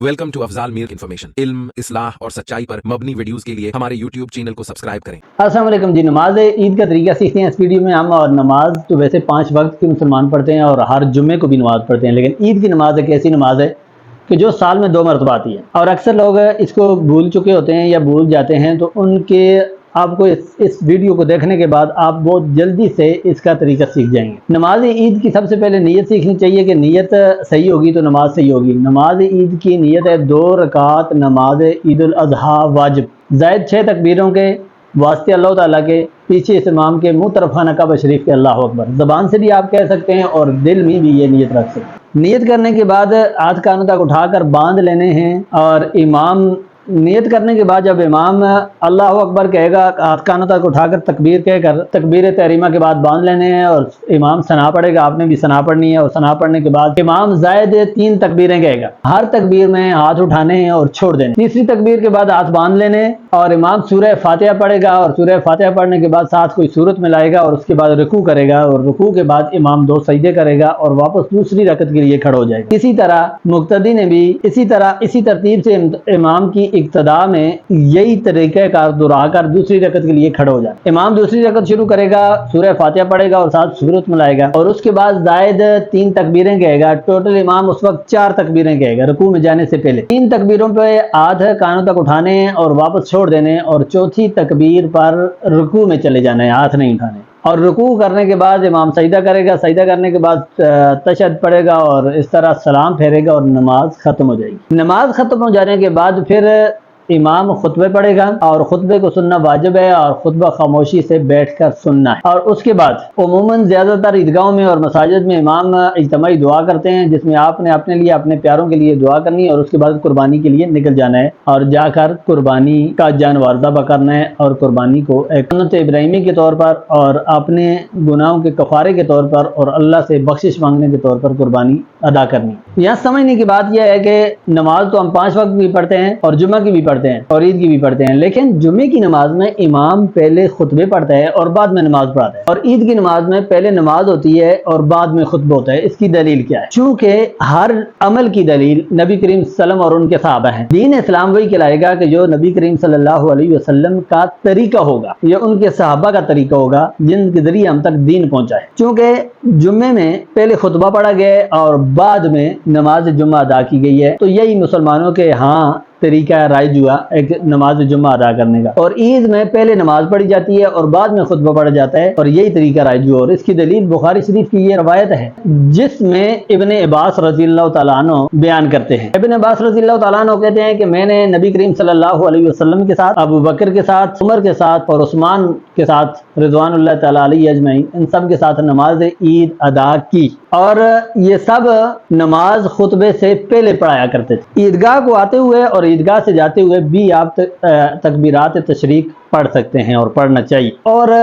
Welcome to Afzal Mir information. इल्म, इस्लाह और सच्चाई पर मबनी वीडियोस के लिए हमारे YouTube चैनल को सब्सक्राइब करें। अस्सलाम वालेकुम जी। नमाज ईद का तरीका सीखते हैं इस वीडियो में हम। और नमाज तो वैसे 5 वक्त की मुसलमान पढ़ते हैं और हर जुम्मे को भी नमाज पढ़ते हैं, लेकिन ईद की नमाज एक ऐसी नमाज है कि जो साल में 2 मरतबा आती है और अक्सर लोग इसको भूल चुके होते हैं या भूल जाते हैं। तो उनके आपको इस वीडियो को देखने के बाद आप बहुत जल्दी से इसका तरीका सीख जाएंगे। नमाज ईद की सबसे पहले नीयत सीखनी चाहिए कि नीयत सही होगी तो नमाज सही होगी। नमाज ईद की नीयत है 2 रकात नमाज ईद उल अजहा वाजिब, ज़ायद 6 तकबीरों के वास्ते अल्लाह ताला के, पीछे इस इमाम के, मुँह तरफ खाना काबा शरीफ के अल्लाह अकबर। ज़बान से भी आप कह सकते हैं और दिल में भी ये नीयत रख सकते हैं। नियत करने के बाद हाथ कानों तक उठाकर बांध लेने हैं और इमाम नियत करने के बाद जब इमाम अल्लाह अकबर कहेगा, हाथ कानों तक उठाकर तकबीर कहकर तकबीर तहरीमा के बाद बांध लेने हैं और इमाम सना पड़ेगा, आपने भी सना पढ़नी है। और सना पढ़ने के बाद इमाम जायद 3 तकबीरें कहेगा, हर तकबीर में हाथ उठाने हैं और छोड़ देने। तीसरी तकबीर के बाद हाथ बांध लेने और इमाम सूरह फातिहा पढ़ेगा और सूरह फातिहा पढ़ने के बाद साथ कोई सूरत मिलाएगा और उसके बाद रुकू करेगा और रुकू के बाद इमाम 2 सजदे करेगा और वापस दूसरी रकत के लिए खड़ा हो जाएगा। इसी तरह मुक्तदी ने भी इसी तरतीब से इमाम की इब्तिदा में यही तरीके का दोहराकर दूसरी रकत के लिए खड़ा हो जाए। इमाम दूसरी रकत शुरू करेगा, सूरह फातिहा पढ़ेगा और साथ सूरत मिलाएगा और उसके बाद जायद 3 तकबीरें कहेगा। टोटल इमाम उस वक्त 4 तकबीरें कहेगा रुकू में जाने से पहले। 3 तकबीरों पे हाथ कानों तक उठाने और वापस छोड़ देने और चौथी तकबीर पर रुकू में चले जाना है, हाथ नहीं उठाने। और रुकू करने के बाद इमाम सजदा करेगा, सजदा करने के बाद तशहद पढ़ेगा और इस तरह सलाम फेरेगा और नमाज खत्म हो जाएगी। नमाज खत्म हो जाने के बाद फिर इमाम खुतबे पढ़ेगा और खुतबे को सुनना वाजिब है और खुतबा खामोशी से बैठकर सुनना है। और उसके बाद उमूमन ज़्यादातर ईदगाहों में और मसाजिद में इमाम इज्तिमाई दुआ करते हैं, जिसमें आपने अपने लिए, अपने प्यारों के लिए दुआ करनी है और उसके बाद कुर्बानी के लिए निकल जाना है और जाकर कुर्बानी का जानवर ज़बह करना है और कुर्बानी को एक सुन्नत इब्राहिमी के तौर पर और अपने गुनाहों के कफ़ारे के तौर पर और अल्लाह से बख्शिश मांगने के तौर पर कुर्बानी अदा करनी। यहाँ समझने की बात यह है कि नमाज तो हम 5 वक्त भी पढ़ते हैं और जुम्मा की भी पढ़ते हैं और ईद की भी पढ़ते हैं, लेकिन जुम्मे की नमाज में इमाम पहले खुतबे पढ़ता है और बाद में नमाज पढ़ाता है और ईद की नमाज में पहले नमाज होती है और बाद में खुतबा होता है। इसकी दलील क्या है? चूंकि हर अमल की दलील नबी करीम सल्लल्लाहु और उनके सहाबा हैं। दीन इस्लाम वही कहलाएगा कि जो नबी करीम सल्लल्लाहु अलैहि वसल्लम का तरीका होगा या उनके सहाबा का तरीका होगा, जिनके जरिए हम तक दीन पहुंचा है। चूंकि जुम्मे में पहले खुतबा पढ़ा गया है और बाद में नमाज जुम्मा अदा की गई है, तो यही मुसलमानों के यहाँ तरीका राइज हुआ एक नमाज जुम्मा अदा करने का। और ईद में पहले नमाज पढ़ी जाती है और बाद में खुतबा पढ़ा जाता है और यही तरीका राइज हुआ। और इसकी दलील बुखारी शरीफ की ये रवायत है जिसमें इब्ने अब्बास रज़ियल्लाहु तआला अन्हु बयान करते हैं। इब्ने अब्बास रज़ियल्लाहु तआला अन्हु कहते हैं कि मैंने नबी करीम सल्लल्लाहु अलैहि वसल्लम के साथ, अबू बकर के साथ, उमर के साथ और उस्मान के साथ रिज़वानुल्लाह तआला अलैहि अजमईन, इन सब के साथ नमाज ईद अदा की और ये सब नमाज खुतबे से पहले पढ़ाया करते थे। ईदगाह को आते हुए और ईदगाह से जाते हुए भी आप तकबीरात तशरीक पढ़ सकते हैं और पढ़ना चाहिए। और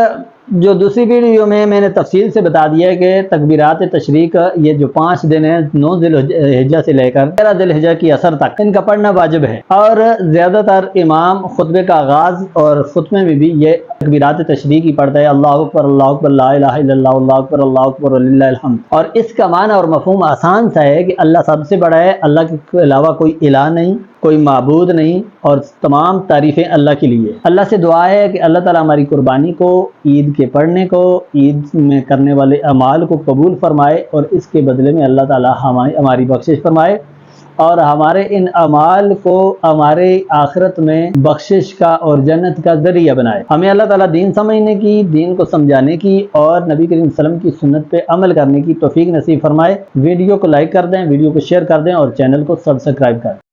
जो दूसरी वीडियो में मैंने तफसील से बता दिया है कि तकबीरात तशरीक ये जो 5 दिन है, 9 ज़िलहिज्जा से लेकर 13 ज़िलहिज्जा की असर तक, इनका पढ़ना वाजिब है। और ज़्यादातर इमाम खुतबे का आगाज़ और खुतबे में भी ये तकबीरात तशरीक ही पढ़ता है, अल्लाहु अकबर, ला इलाहा इल्लल्लाह, अल्लाहु अकबर वलिल्लाहिल हम्द। और इसका माना और मफ़हूम आसान सा है कि अल्लाह सबसे बड़ा है, अल्लाह के अलावा कोई इलाह नहीं, कोई माबूद नहीं और तमाम तारीफ़ें अल्लाह के लिए। अल्लाह से दुआ है कि अल्लाह ताला हमारी कुर्बानी को, ईद के पढ़ने को, ईद में करने वाले अमाल को कबूल फरमाए और इसके बदले में अल्लाह ताला हमारी बख्शिश फरमाए और हमारे इन अमाल को हमारे आखिरत में बख्शिश का और जन्नत का जरिया बनाए। हमें अल्लाह ताला दीन समझने की, दीन को समझाने की और नबी करीम सल्लल्लाहु अलैहि वसल्लम की सुन्नत पे अमल करने की तौफीक नसीब फरमाए। वीडियो को लाइक कर दें, वीडियो को शेयर कर दें और चैनल को सब्सक्राइब कर दें।